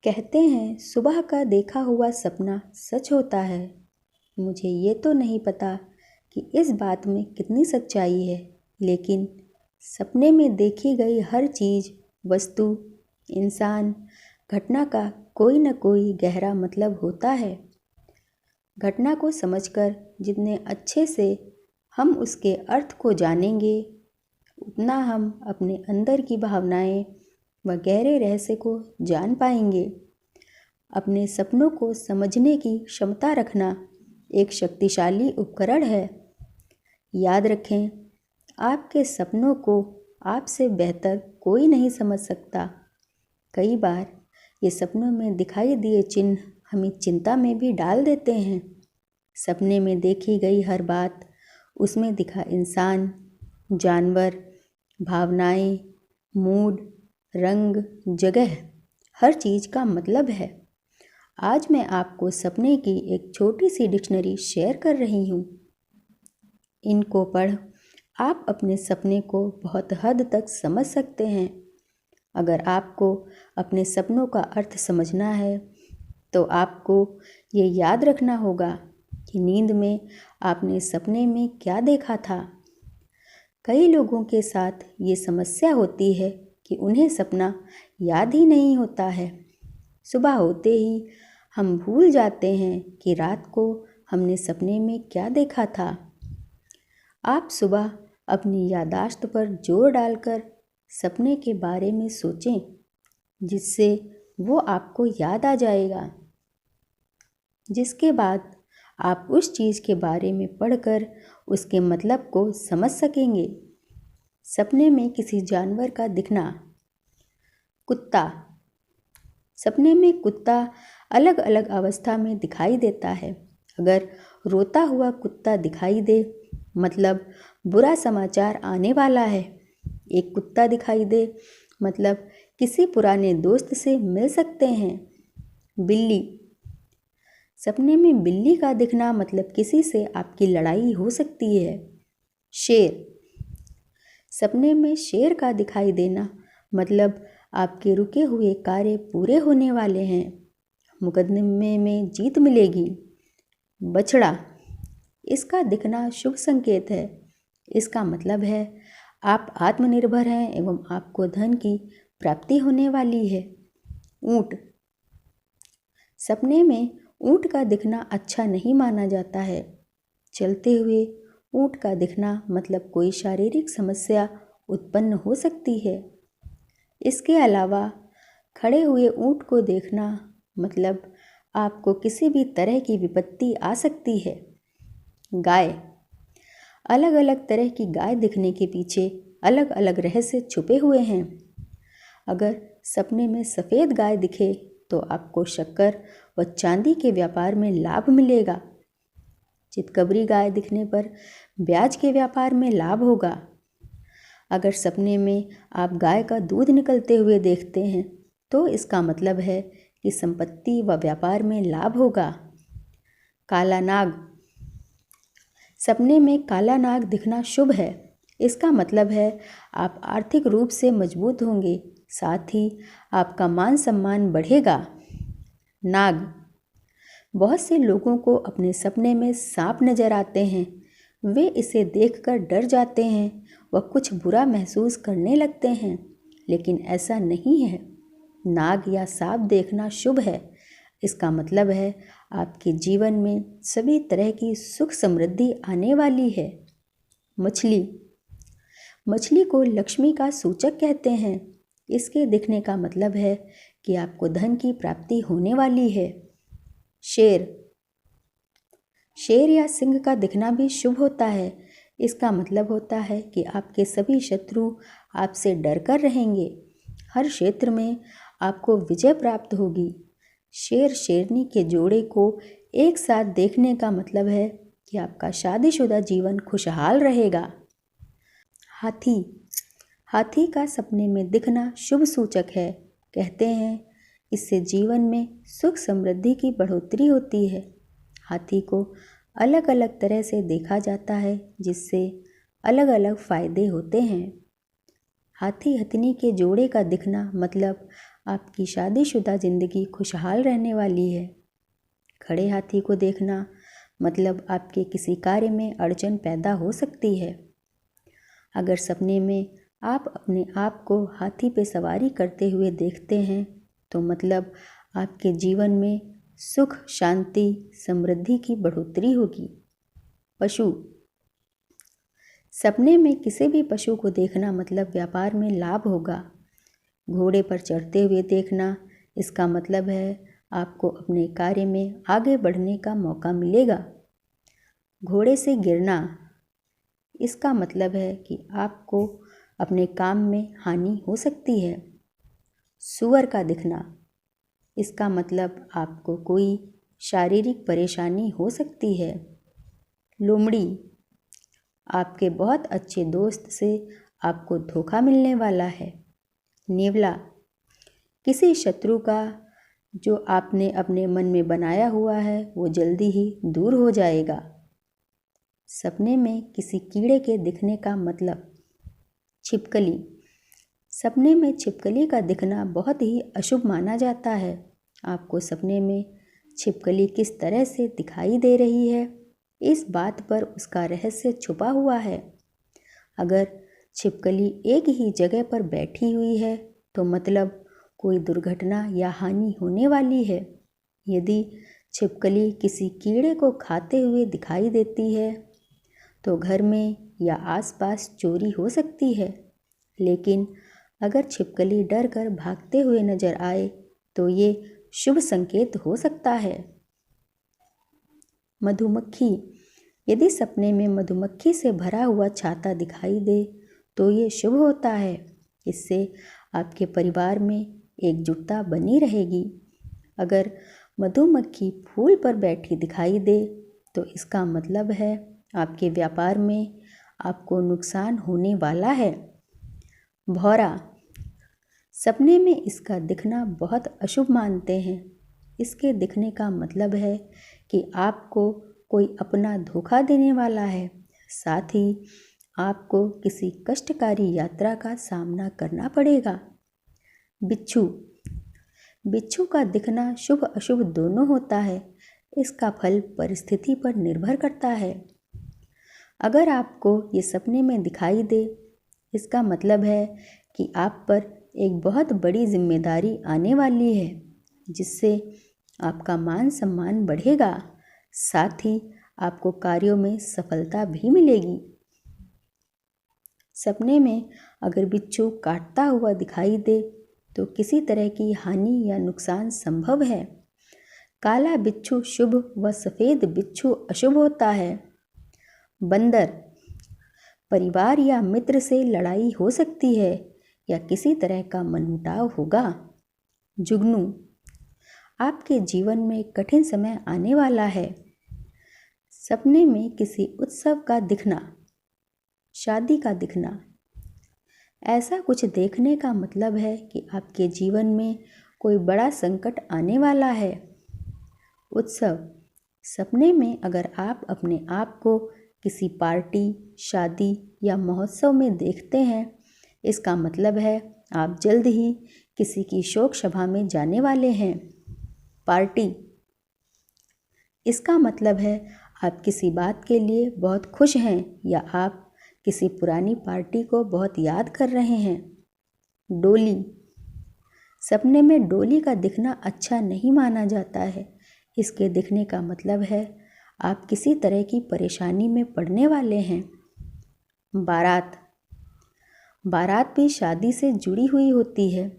कहते हैं सुबह का देखा हुआ सपना सच होता है। मुझे ये तो नहीं पता कि इस बात में कितनी सच्चाई है, लेकिन सपने में देखी गई हर चीज़, वस्तु, इंसान, घटना का कोई न कोई गहरा मतलब होता है। घटना को समझकर जितने अच्छे से हम उसके अर्थ को जानेंगे, उतना हम अपने अंदर की भावनाएं व गहरे रहस्य को जान पाएंगे। अपने सपनों को समझने की क्षमता रखना एक शक्तिशाली उपकरण है। याद रखें, आपके सपनों को आपसे बेहतर कोई नहीं समझ सकता। कई बार ये सपनों में दिखाई दिए चिन्ह हमें चिंता में भी डाल देते हैं। सपने में देखी गई हर बात, उसमें दिखा इंसान, जानवर, भावनाएं, मूड, रंग, जगह, हर चीज़ का मतलब है। आज मैं आपको सपने की एक छोटी सी डिक्शनरी शेयर कर रही हूँ। इनको पढ़ आप अपने सपने को बहुत हद तक समझ सकते हैं। अगर आपको अपने सपनों का अर्थ समझना है तो आपको ये याद रखना होगा कि नींद में आपने सपने में क्या देखा था। कई लोगों के साथ ये समस्या होती है कि उन्हें सपना याद ही नहीं होता है। सुबह होते ही हम भूल जाते हैं कि रात को हमने सपने में क्या देखा था। आप सुबह अपनी याददाश्त पर जोर डालकर सपने के बारे में सोचें, जिससे वो आपको याद आ जाएगा। जिसके बाद आप उस चीज़ के बारे में पढ़कर उसके मतलब को समझ सकेंगे। सपने में किसी जानवर का दिखना। कुत्ता। सपने में कुत्ता अलग अलग अवस्था में दिखाई देता है। अगर रोता हुआ कुत्ता दिखाई दे, मतलब बुरा समाचार आने वाला है। एक कुत्ता दिखाई दे, मतलब किसी पुराने दोस्त से मिल सकते हैं। बिल्ली। सपने में बिल्ली का दिखना मतलब किसी से आपकी लड़ाई हो सकती है। शेर। सपने में शेर का दिखाई देना मतलब आपके रुके हुए कार्य पूरे होने वाले हैं। मुकदमे में जीत मिलेगी। बछड़ा। इसका दिखना शुभ संकेत है। इसका मतलब है आप आत्मनिर्भर हैं एवं आपको धन की प्राप्ति होने वाली है। ऊंट। सपने में ऊंट का दिखना अच्छा नहीं माना जाता है। चलते हुए ऊंट का दिखना मतलब कोई शारीरिक समस्या उत्पन्न हो सकती है। इसके अलावा खड़े हुए ऊंट को देखना मतलब आपको किसी भी तरह की विपत्ति आ सकती है। गाय। अलग अलग तरह की गाय दिखने के पीछे अलग अलग रहस्य छुपे हुए हैं। अगर सपने में सफ़ेद गाय दिखे तो आपको शक्कर व चांदी के व्यापार में लाभ मिलेगा। चितकबरी गाय दिखने पर ब्याज के व्यापार में लाभ होगा। अगर सपने में आप गाय का दूध निकलते हुए देखते हैं तो इसका मतलब है कि संपत्ति व व्यापार में लाभ होगा। काला नाग। सपने में काला नाग दिखना शुभ है। इसका मतलब है आप आर्थिक रूप से मजबूत होंगे, साथ ही आपका मान सम्मान बढ़ेगा। नाग। बहुत से लोगों को अपने सपने में सांप नजर आते हैं। वे इसे देखकर डर जाते हैं व कुछ बुरा महसूस करने लगते हैं, लेकिन ऐसा नहीं है। नाग या सांप देखना शुभ है। इसका मतलब है आपके जीवन में सभी तरह की सुख समृद्धि आने वाली है। मछली। मछली को लक्ष्मी का सूचक कहते हैं। इसके दिखने का मतलब है कि आपको धन की प्राप्ति होने वाली है। शेर। शेर या सिंह का दिखना भी शुभ होता है। इसका मतलब होता है कि आपके सभी शत्रु आपसे डरकर रहेंगे। हर क्षेत्र में आपको विजय प्राप्त होगी। शेर शेरनी के जोड़े को एक साथ देखने का मतलब है कि आपका शादीशुदा जीवन खुशहाल रहेगा। हाथी। हाथी का सपने में दिखना शुभ सूचक है। कहते हैं इससे जीवन में सुख समृद्धि की बढ़ोतरी होती है। हाथी को अलग अलग तरह से देखा जाता है, जिससे अलग अलग फायदे होते हैं। हाथी हथनी के जोड़े का दिखना मतलब आपकी शादीशुदा ज़िंदगी खुशहाल रहने वाली है। खड़े हाथी को देखना मतलब आपके किसी कार्य में अड़चन पैदा हो सकती है। अगर सपने में आप अपने आप को हाथी पे सवारी करते हुए देखते हैं तो मतलब आपके जीवन में सुख, शांति, समृद्धि की बढ़ोतरी होगी। पशु, सपने में किसी भी पशु को देखना मतलब व्यापार में लाभ होगा। घोड़े पर चढ़ते हुए देखना, इसका मतलब है आपको अपने कार्य में आगे बढ़ने का मौका मिलेगा। घोड़े से गिरना, इसका मतलब है कि आपको अपने काम में हानि हो सकती है। सूअर का दिखना, इसका मतलब आपको कोई शारीरिक परेशानी हो सकती है। लोमड़ी, आपके बहुत अच्छे दोस्त से आपको धोखा मिलने वाला है। नेवला, किसी शत्रु का जो आपने अपने मन में बनाया हुआ है वो जल्दी ही दूर हो जाएगा। सपने में किसी कीड़े के दिखने का मतलब। छिपकली, सपने में छिपकली का दिखना बहुत ही अशुभ माना जाता है। आपको सपने में छिपकली किस तरह से दिखाई दे रही है, इस बात पर उसका रहस्य छुपा हुआ है। अगर छिपकली एक ही जगह पर बैठी हुई है तो मतलब कोई दुर्घटना या हानि होने वाली है। यदि छिपकली किसी कीड़े को खाते हुए दिखाई देती है तो घर में या आसपास चोरी हो सकती है। लेकिन अगर छिपकली डर कर भागते हुए नजर आए तो ये शुभ संकेत हो सकता है। मधुमक्खी, यदि सपने में मधुमक्खी से भरा हुआ छाता दिखाई दे तो ये शुभ होता है। इससे आपके परिवार में एकजुटता बनी रहेगी। अगर मधुमक्खी फूल पर बैठी दिखाई दे तो इसका मतलब है आपके व्यापार में आपको नुकसान होने वाला है। भौरा, सपने में इसका दिखना बहुत अशुभ मानते हैं। इसके दिखने का मतलब है कि आपको कोई अपना धोखा देने वाला है, साथ ही आपको किसी कष्टकारी यात्रा का सामना करना पड़ेगा। बिच्छू, बिच्छू का दिखना शुभ अशुभ दोनों होता है। इसका फल परिस्थिति पर निर्भर करता है। अगर आपको ये सपने में दिखाई दे, इसका मतलब है कि आप पर एक बहुत बड़ी जिम्मेदारी आने वाली है, जिससे आपका मान सम्मान बढ़ेगा, साथ ही आपको कार्यों में सफलता भी मिलेगी। सपने में अगर बिच्छू काटता हुआ दिखाई दे तो किसी तरह की हानि या नुकसान संभव है। काला बिच्छू शुभ व सफ़ेद बिच्छू अशुभ होता है। बंदर, परिवार या मित्र से लड़ाई हो सकती है या किसी तरह का मनमुटाव होगा। जुगनू, आपके जीवन में कठिन समय आने वाला है। सपने में किसी उत्सव का दिखना, शादी का दिखना, ऐसा कुछ देखने का मतलब है कि आपके जीवन में कोई बड़ा संकट आने वाला है। उत्सव, सपने में अगर आप अपने आप को किसी पार्टी, शादी या महोत्सव में देखते हैं, इसका मतलब है आप जल्द ही किसी की शोक सभा में जाने वाले हैं। पार्टी, इसका मतलब है आप किसी बात के लिए बहुत खुश हैं या आप किसी पुरानी पार्टी को बहुत याद कर रहे हैं। डोली, सपने में डोली का दिखना अच्छा नहीं माना जाता है। इसके दिखने का मतलब है आप किसी तरह की परेशानी में पड़ने वाले हैं। बारात, बारात भी शादी से जुड़ी हुई होती है।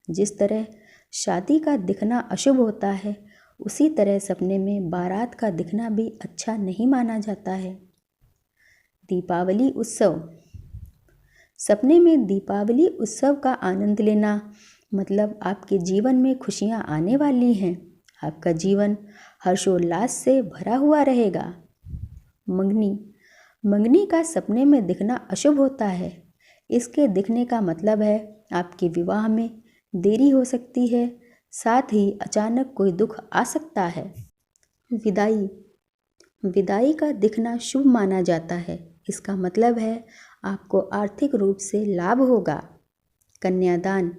जिस तरह शादी का दिखना अशुभ होता है, उसी तरह सपने में बारात का दिखना भी अच्छा नहीं माना जाता है। दीपावली उत्सव, सपने में दीपावली उत्सव का आनंद लेना मतलब आपके जीवन में खुशियां आने वाली हैं। आपका जीवन हर्षोल्लास से भरा हुआ रहेगा। मंगनी, मंगनी का सपने में दिखना अशुभ होता है। इसके दिखने का मतलब है आपके विवाह में देरी हो सकती है, साथ ही अचानक कोई दुख आ सकता है। विदाई, विदाई का दिखना शुभ माना जाता है। इसका मतलब है आपको आर्थिक रूप से लाभ होगा। कन्यादान,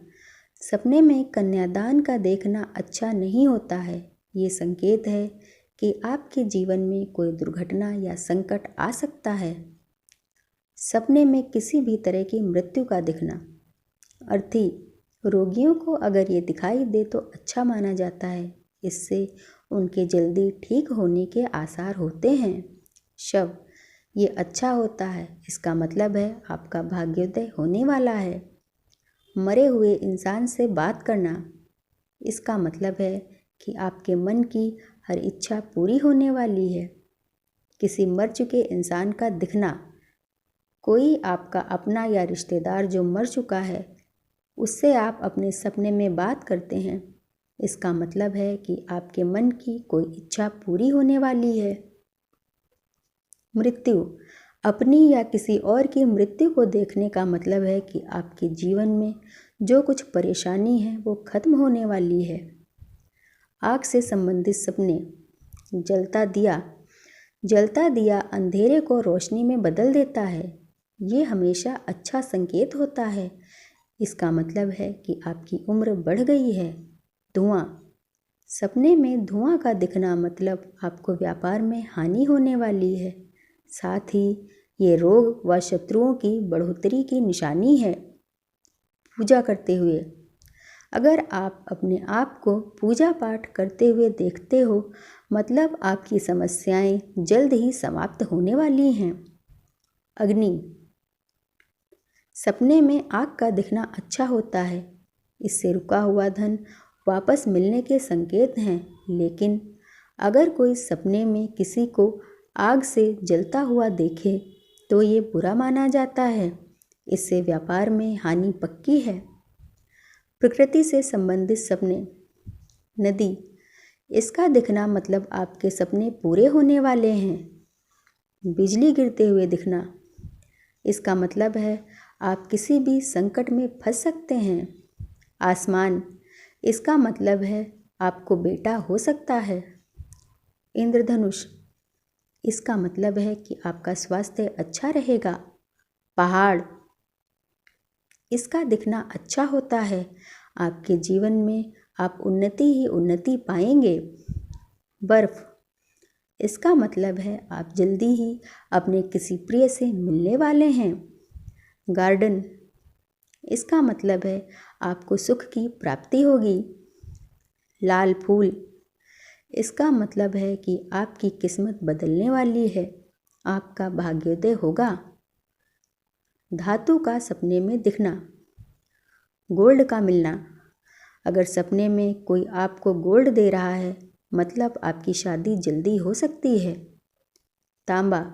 सपने में कन्यादान का देखना अच्छा नहीं होता है। ये संकेत है कि आपके जीवन में कोई दुर्घटना या संकट आ सकता है। सपने में किसी भी तरह की मृत्यु का दिखना, अर्थी रोगियों को अगर ये दिखाई दे तो अच्छा माना जाता है। इससे उनके जल्दी ठीक होने के आसार होते हैं। शव, ये अच्छा होता है, इसका मतलब है आपका भाग्योदय होने वाला है। मरे हुए इंसान से बात करना, इसका मतलब है कि आपके मन की हर इच्छा पूरी होने वाली है। किसी मर चुके इंसान का दिखना, कोई आपका अपना या रिश्तेदार जो मर चुका है उससे आप अपने सपने में बात करते हैं, इसका मतलब है कि आपके मन की कोई इच्छा पूरी होने वाली है। मृत्यु, अपनी या किसी और की मृत्यु को देखने का मतलब है कि आपके जीवन में जो कुछ परेशानी है वो खत्म होने वाली है। आग से संबंधित सपने, जलता दिया अंधेरे को रोशनी में बदल देता है। ये हमेशा अच्छा संकेत होता है। इसका मतलब है कि आपकी उम्र बढ़ गई है। धुआं, सपने में धुआं का दिखना मतलब आपको व्यापार में हानि होने वाली है। साथ ही ये रोग व शत्रुओं की बढ़ोतरी की निशानी है। पूजा करते हुए, अगर आप अपने आप को पूजा पाठ करते हुए देखते हो मतलब आपकी समस्याएं जल्द ही समाप्त होने वाली हैं। अग्नि, सपने में आग का दिखना अच्छा होता है। इससे रुका हुआ धन वापस मिलने के संकेत हैं। लेकिन अगर कोई सपने में किसी को आग से जलता हुआ देखे तो ये बुरा माना जाता है। इससे व्यापार में हानि पक्की है। प्रकृति से संबंधित सपने, नदी, इसका दिखना मतलब आपके सपने पूरे होने वाले हैं। बिजली गिरते हुए दिखना, इसका मतलब है आप किसी भी संकट में फंस सकते हैं। आसमान, इसका मतलब है आपको बेटा हो सकता है। इंद्रधनुष, इसका मतलब है कि आपका स्वास्थ्य अच्छा रहेगा। पहाड़, इसका दिखना अच्छा होता है। आपके जीवन में आप उन्नति ही उन्नति पाएंगे। बर्फ, इसका मतलब है आप जल्दी ही अपने किसी प्रिय से मिलने वाले हैं। गार्डन, इसका मतलब है आपको सुख की प्राप्ति होगी। लाल फूल, इसका मतलब है कि आपकी किस्मत बदलने वाली है, आपका भाग्योदय होगा। धातु का सपने में दिखना, गोल्ड का मिलना, अगर सपने में कोई आपको गोल्ड दे रहा है मतलब आपकी शादी जल्दी हो सकती है। तांबा,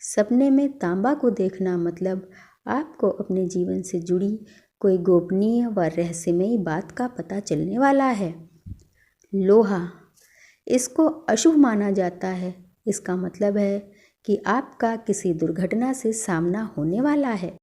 सपने में तांबा को देखना मतलब आपको अपने जीवन से जुड़ी कोई गोपनीय व रहस्यमयी बात का पता चलने वाला है। लोहा, इसको अशुभ माना जाता है। इसका मतलब है कि आपका किसी दुर्घटना से सामना होने वाला है।